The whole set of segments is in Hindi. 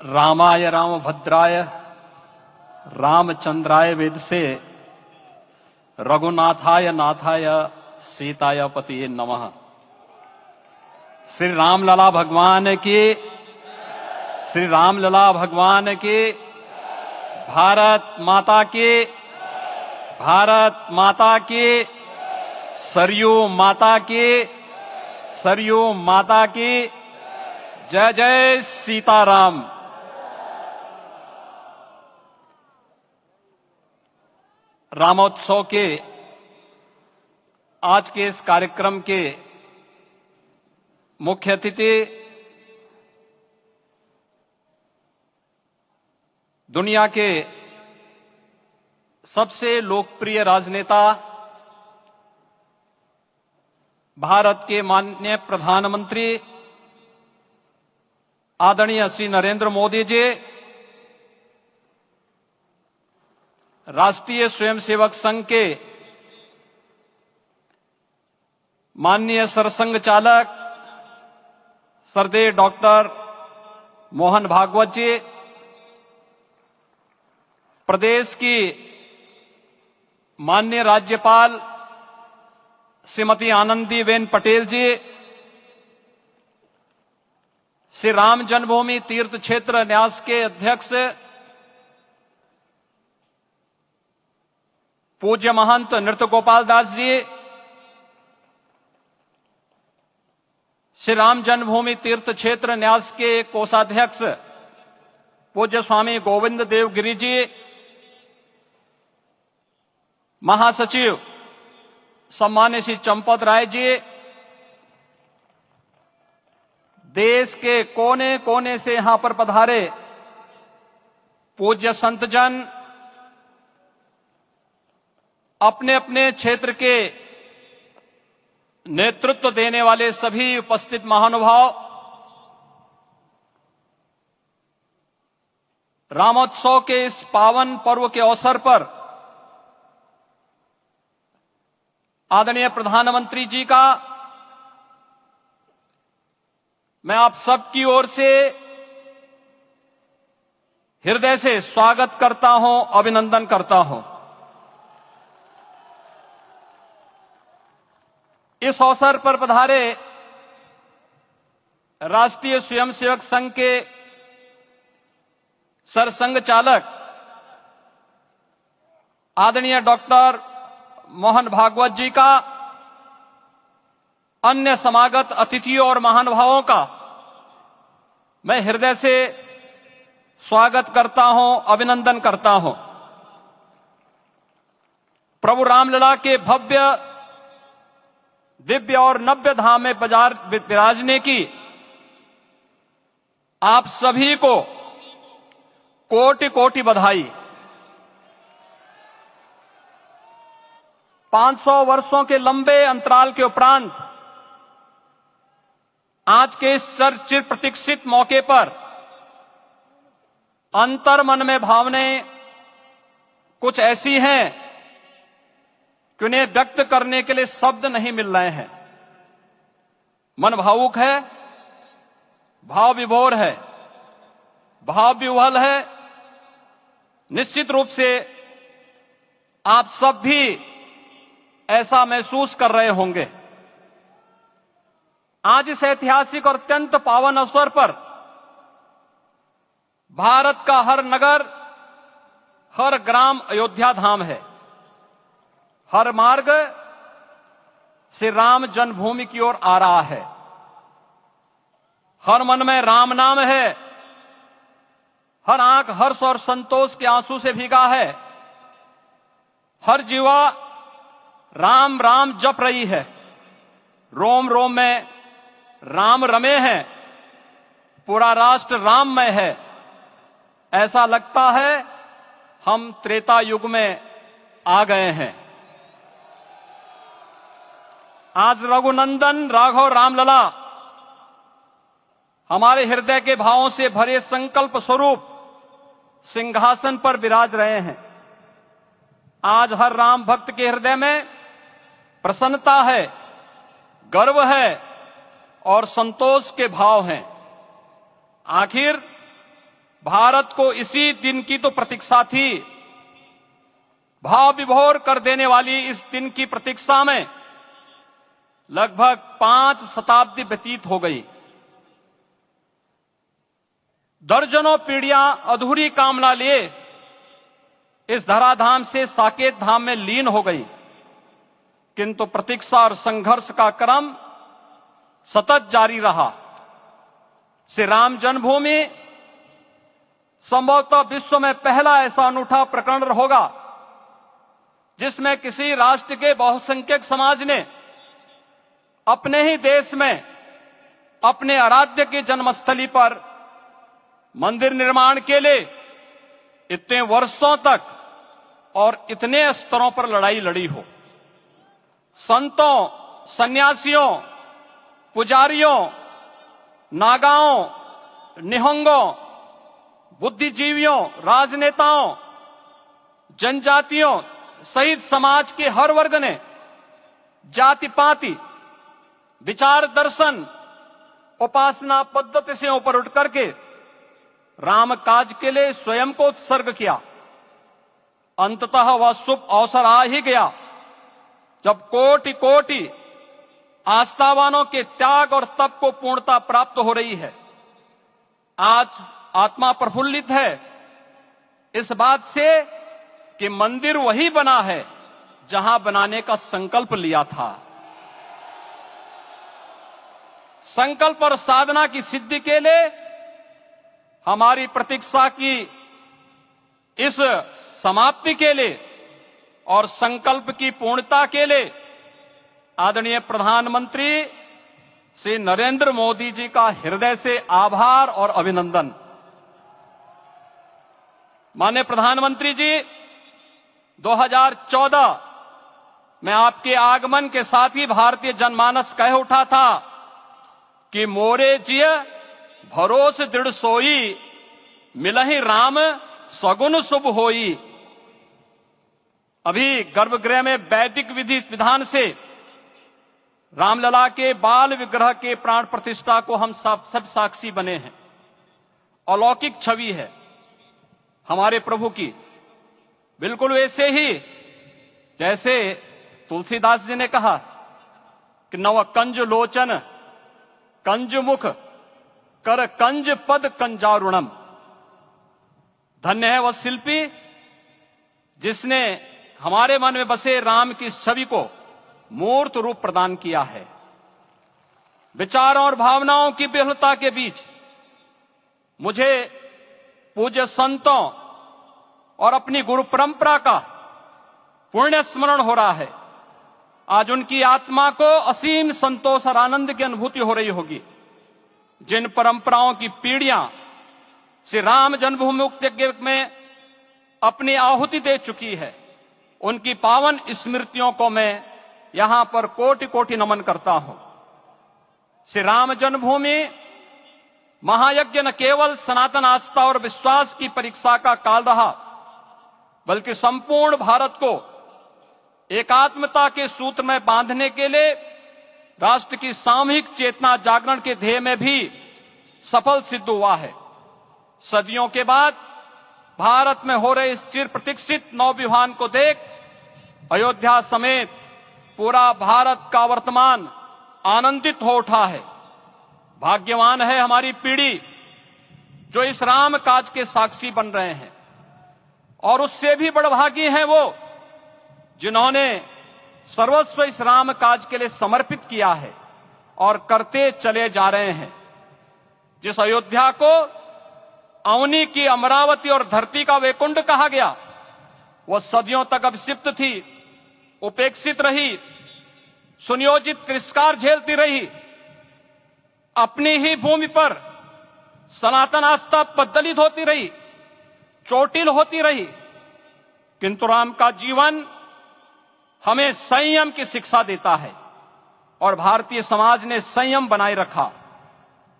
रामाय रामभद्राय रामचंद्राय वेदसे रघुनाथाय नाथाय सीताय पतिये नमः। श्री रामलला भगवान की, श्री रामलला भगवान की, भारत माता की, भारत माता की, सरयू माता की, सरयू माता की, जय जय सीताराम। रामोत्सव के आज के इस कार्यक्रम के मुख्य अतिथि दुनिया के सबसे लोकप्रिय राजनेता भारत के माननीय प्रधानमंत्री आदरणीय श्री नरेंद्र मोदी जी, राष्ट्रीय स्वयंसेवक संघ के माननीय सरसंघ चालक श्रद्धेय डॉक्टर मोहन भागवत जी, प्रदेश की माननीय राज्यपाल श्रीमती आनंदीबेन पटेल जी, श्री राम जन्मभूमि तीर्थ क्षेत्र न्यास के अध्यक्ष पूज्य महंत नृत्य गोपाल दास जी, श्री राम जन्मभूमि तीर्थ क्षेत्र न्यास के कोषाध्यक्ष पूज्य स्वामी गोविंद देव गिरि जी, महासचिव सम्मान्य श्री चंपत राय जी, देश के कोने कोने से यहां पर पधारे पूज्य संतजन, अपने अपने क्षेत्र के नेतृत्व देने वाले सभी उपस्थित महानुभाव, रामोत्सव के इस पावन पर्व के अवसर पर आदरणीय प्रधानमंत्री जी का मैं आप सबकी ओर से हृदय से स्वागत करता हूं, अभिनंदन करता हूं। इस अवसर पर पधारे राष्ट्रीय स्वयंसेवक संघ के सरसंघ चालक आदरणीय डॉक्टर मोहन भागवत जी का, अन्य समागत अतिथियों और महानुभावों का मैं हृदय से स्वागत करता हूं, अभिनंदन करता हूं। प्रभु रामलला के भव्य दिव्य और नव्य धाम में विराजने की आप सभी को कोटि कोटि बधाई। 500 वर्षों के लंबे अंतराल के उपरांत आज के इस चिर प्रतीक्षित मौके पर अंतर मन में भावनाएं कुछ ऐसी हैं कि उन्हें व्यक्त करने के लिए शब्द नहीं मिल रहे हैं। मन भावुक है, भाव विभोर है, भाव विह्वल है। निश्चित रूप से आप सब भी ऐसा महसूस कर रहे होंगे। आज इस ऐतिहासिक और अत्यंत पावन अवसर पर भारत का हर नगर, हर ग्राम अयोध्या धाम है। हर मार्ग श्री राम जन्मभूमि की ओर आ रहा है। हर मन में राम नाम है, हर आंख हर्ष और संतोष के आंसू से भीगा है। हर जीवा राम राम जप रही है। रोम रोम में राम रमे हैं, पूरा राष्ट्र राममय है। ऐसा लगता है हम त्रेता युग में आ गए हैं। आज रघुनंदन राघव रामलला हमारे हृदय के भावों से भरे संकल्प स्वरूप सिंहासन पर विराज रहे हैं। आज हर राम भक्त के हृदय में प्रसन्नता है, गर्व है और संतोष के भाव हैं। आखिर भारत को इसी दिन की तो प्रतीक्षा थी। भाव विभोर कर देने वाली इस दिन की प्रतीक्षा में लगभग 5 शताब्दी व्यतीत हो गई। दर्जनों पीढ़ियां अधूरी कामना लिए इस धराधाम से साकेत धाम में लीन हो गई, किंतु प्रतीक्षा और संघर्ष का क्रम सतत जारी रहा। श्री राम जन्मभूमि संभवतः विश्व में पहला ऐसा अनूठा प्रकरण होगा जिसमें किसी राष्ट्र के बहुसंख्यक समाज ने अपने ही देश में अपने आराध्य की जन्मस्थली पर मंदिर निर्माण के लिए इतने वर्षों तक और इतने स्तरों पर लड़ाई लड़ी हो। संतों, सन्यासियों, पुजारियों, नागाओं, निहंगों, बुद्धिजीवियों, राजनेताओं, जनजातियों सहित समाज के हर वर्ग ने जाति पाति, विचार दर्शन, उपासना पद्धति से ऊपर उठ करके राम काज के लिए स्वयं को उत्सर्ग किया। अंततः वह शुभ अवसर आ ही गया जब कोटि कोटि आस्थावानों के त्याग और तप को पूर्णता प्राप्त हो रही है। आज आत्मा प्रफुल्लित है इस बात से कि मंदिर वही बना है जहां बनाने का संकल्प लिया था। संकल्प और साधना की सिद्धि के लिए हमारी प्रतीक्षा की इस समाप्ति के लिए और संकल्प की पूर्णता के लिए आदरणीय प्रधानमंत्री श्री नरेंद्र मोदी जी का हृदय से आभार और अभिनंदन। माननीय प्रधानमंत्री जी, 2014 में आपके आगमन के साथ ही भारतीय जनमानस कह उठा था कि मोरे जिय भरोस दृढ़ सोई, मिलहि राम सगुन शुभ होई। अभी गर्भगृह में वैदिक विधि विधान से रामलला के बाल विग्रह के प्राण प्रतिष्ठा को हम सब साक्षी बने हैं। अलौकिक छवि है हमारे प्रभु की, बिल्कुल वैसे ही जैसे तुलसीदास जी ने कहा कि नव कंज लोचन कंज मुख कर कंज पद कंजारुणम। धन्य है वह शिल्पी जिसने हमारे मन में बसे राम की इस छवि को मूर्त रूप प्रदान किया है। विचारों और भावनाओं की विहलता के बीच मुझे पूज्य संतों और अपनी गुरु परंपरा का पुण्य स्मरण हो रहा है। आज उनकी आत्मा को असीम संतोष और आनंद की अनुभूति हो रही होगी। जिन परंपराओं की पीढ़ियां श्री राम जन्मभूमि मुक्ति यज्ञ में अपनी आहुति दे चुकी है, उनकी पावन स्मृतियों को मैं यहां पर कोटि कोटि नमन करता हूं। श्री राम जन्मभूमि महायज्ञ न केवल सनातन आस्था और विश्वास की परीक्षा का काल रहा, बल्कि संपूर्ण भारत को एकात्मता के सूत्र में बांधने के लिए राष्ट्र की सामूहिक चेतना जागरण के ध्येय में भी सफल सिद्ध हुआ है। सदियों के बाद भारत में हो रहे इस चिर प्रतीक्षित नवविवाह को देख अयोध्या समेत पूरा भारत का वर्तमान आनंदित हो उठा है। भाग्यवान है हमारी पीढ़ी जो इस राम काज के साक्षी बन रहे हैं, और उससे भी बड़भागी हैं वो जिन्होंने सर्वस्व इस राम काज के लिए समर्पित किया है और करते चले जा रहे हैं। जिस अयोध्या को अवनी की अमरावती और धरती का वैकुंठ कहा गया, वह सदियों तक अभिषिप्त थी, उपेक्षित रही, सुनियोजित तिरस्कार झेलती रही। अपनी ही भूमि पर सनातन आस्था पद्दलित होती रही, चोटिल होती रही, किंतु राम का जीवन हमें संयम की शिक्षा देता है और भारतीय समाज ने संयम बनाए रखा।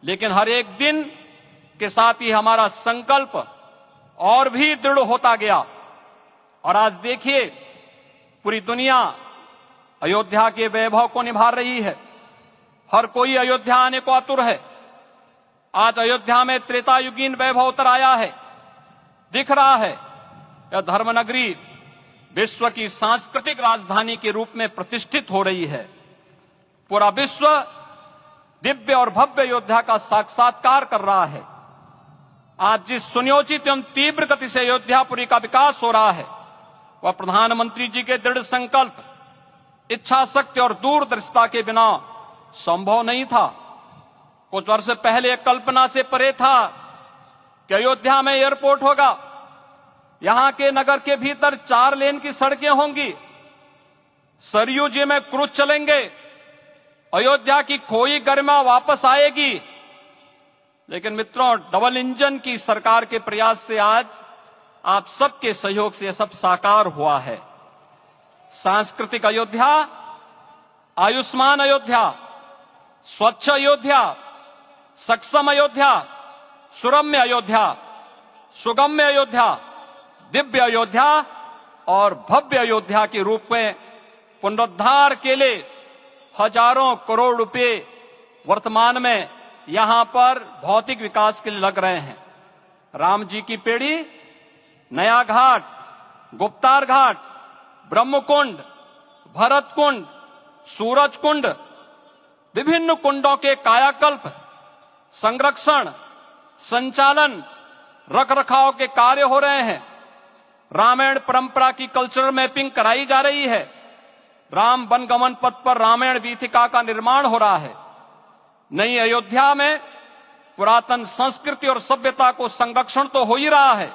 लेकिन हर एक दिन के साथ ही हमारा संकल्प और भी दृढ़ होता गया, और आज देखिए पूरी दुनिया अयोध्या के वैभव को निभा रही है। हर कोई अयोध्या आने को आतुर है। आज अयोध्या में त्रेतायुगीन वैभव उतर आया है। दिख रहा है यह धर्मनगरी विश्व की सांस्कृतिक राजधानी के रूप में प्रतिष्ठित हो रही है। पूरा विश्व दिव्य और भव्य अयोध्या का साक्षात्कार कर रहा है। आज जिस सुनियोजित एवं तीव्र गति से अयोध्यापुरी का विकास हो रहा है वह प्रधानमंत्री जी के दृढ़ संकल्प, इच्छा शक्ति और दूरदर्शिता के बिना संभव नहीं था। कुछ वर्ष पहले कल्पना से परे था कि अयोध्या में एयरपोर्ट होगा, यहां के नगर के भीतर 4 लेन की सड़कें होंगी, सरयू जी में क्रूज चलेंगे, अयोध्या की खोई गरिमा वापस आएगी। लेकिन मित्रों, डबल इंजन की सरकार के प्रयास से आज आप सबके सहयोग से यह सब साकार हुआ है। सांस्कृतिक अयोध्या, आयुष्मान अयोध्या, स्वच्छ अयोध्या, सक्षम अयोध्या, सुरम्य अयोध्या, सुगम्य अयोध्या, दिव्य अयोध्या और भव्य अयोध्या के रूप में पुनरुद्धार के लिए हजारों करोड़ रुपए वर्तमान में यहां पर भौतिक विकास के लिए लग रहे हैं। राम जी की पेड़ी, नया घाट, गुप्तार घाट, ब्रह्मकुंड, भरत कुंड, सूरज कुंड, विभिन्न कुंडों के कायाकल्प, संरक्षण, संचालन, रखरखाव के कार्य हो रहे हैं। रामायण परंपरा की कल्चरल मैपिंग कराई जा रही है। राम वनगमन पथ पर रामायण वीथिका का निर्माण हो रहा है। नई अयोध्या में पुरातन संस्कृति और सभ्यता को संरक्षण तो हो ही रहा है,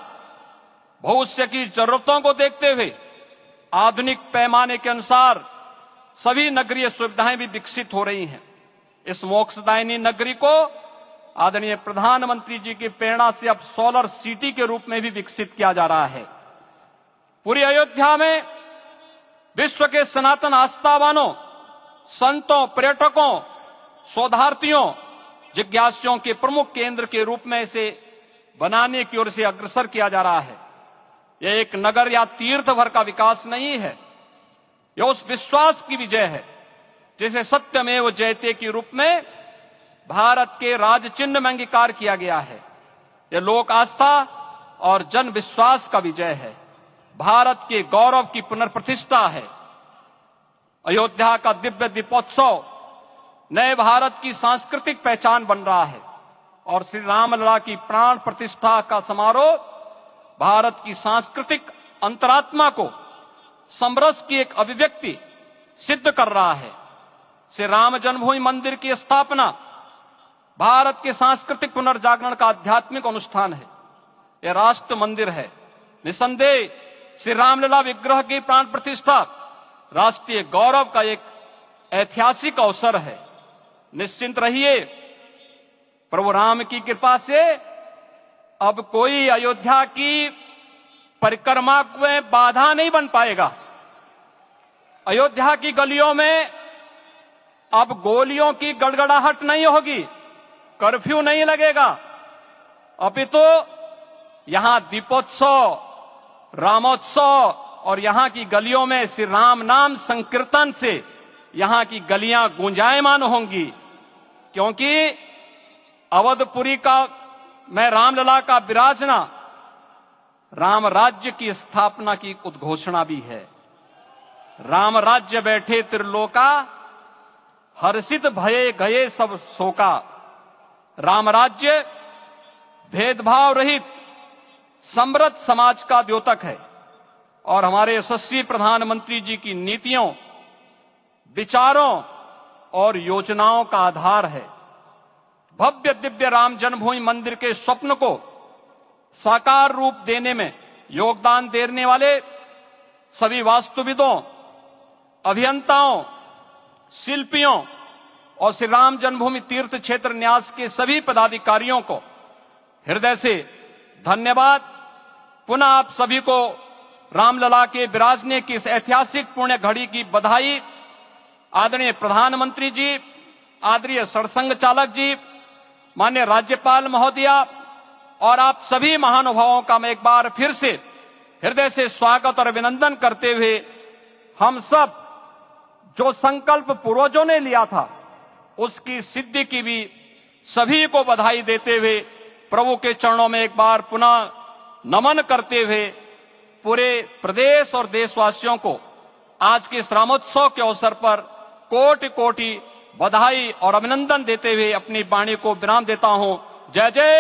भविष्य की जरूरतों को देखते हुए आधुनिक पैमाने के अनुसार सभी नगरीय सुविधाएं भी विकसित हो रही हैं। इस मोक्षदायिनी नगरी को आदरणीय प्रधानमंत्री जी की प्रेरणा से अब सोलर सिटी के रूप में भी विकसित किया जा रहा है। पूरी अयोध्या में विश्व के सनातन आस्थावानों, संतों, पर्यटकों, शोधार्थियों, जिज्ञासुओं के प्रमुख केंद्र के रूप में इसे बनाने की ओर से अग्रसर किया जा रहा है। यह एक नगर या तीर्थ भर का विकास नहीं है, यह उस विश्वास की विजय है जिसे सत्यमेव जयते के रूप में भारत के राज चिन्ह में अंगीकार किया गया है। यह लोक आस्था और जन विश्वास का विजय है, भारत के गौरव की पुनर्प्रतिष्ठा है। अयोध्या का दिव्य दीपोत्सव नए भारत की सांस्कृतिक पहचान बन रहा है और श्री रामलला की प्राण प्रतिष्ठा का समारोह भारत की सांस्कृतिक अंतरात्मा को समरस की एक अभिव्यक्ति सिद्ध कर रहा है। श्री राम जन्मभूमि मंदिर की स्थापना भारत के सांस्कृतिक पुनर्जागरण का आध्यात्मिक अनुष्ठान है। यह राष्ट्र मंदिर है। निसंदेह श्री रामलला विग्रह की प्राण प्रतिष्ठा राष्ट्रीय गौरव का एक ऐतिहासिक अवसर है। निश्चिंत रहिए, प्रभु राम की कृपा से अब कोई अयोध्या की परिक्रमा में बाधा नहीं बन पाएगा। अयोध्या की गलियों में अब गोलियों की गड़गड़ाहट नहीं होगी, कर्फ्यू नहीं लगेगा, अपितु यहां दीपोत्सव, रामोत्सव और यहां की गलियों में श्री राम नाम संकीर्तन से यहां की गलियां गुंजायमान होंगी, क्योंकि अवधपुरी का मैं रामलला का विराजना राम राज्य की स्थापना की उद्घोषणा भी है। राम राज्य बैठे त्रिलोका, हर्षित भये गए सब शोका। राम राज्य भेदभाव रहित समृद्ध समाज का द्योतक है और हमारे यशस्वी प्रधानमंत्री जी की नीतियों, विचारों और योजनाओं का आधार है। भव्य दिव्य राम जन्मभूमि मंदिर के स्वप्न को साकार रूप देने में योगदान देने वाले सभी वास्तुविदों, अभियंताओं, शिल्पियों और श्री राम जन्मभूमि तीर्थ क्षेत्र न्यास के सभी पदाधिकारियों को हृदय से धन्यवाद। पुनः आप सभी को रामलला के विराजने की इस ऐतिहासिक पुण्य घड़ी की बधाई। आदरणीय प्रधानमंत्री जी, आदरणीय सरसंघ चालक जी, माननीय राज्यपाल महोदया और आप सभी महानुभावों का मैं एक बार फिर से हृदय से स्वागत और अभिनंदन करते हुए हम सब जो संकल्प पूर्वजों ने लिया था उसकी सिद्धि की भी सभी को बधाई देते हुए प्रभु के चरणों में एक बार पुनः नमन करते हुए पूरे प्रदेश और देशवासियों को आज के इस रामोत्सव के अवसर पर कोटि कोटि बधाई और अभिनंदन देते हुए अपनी वाणी को विराम देता हूं। जय जय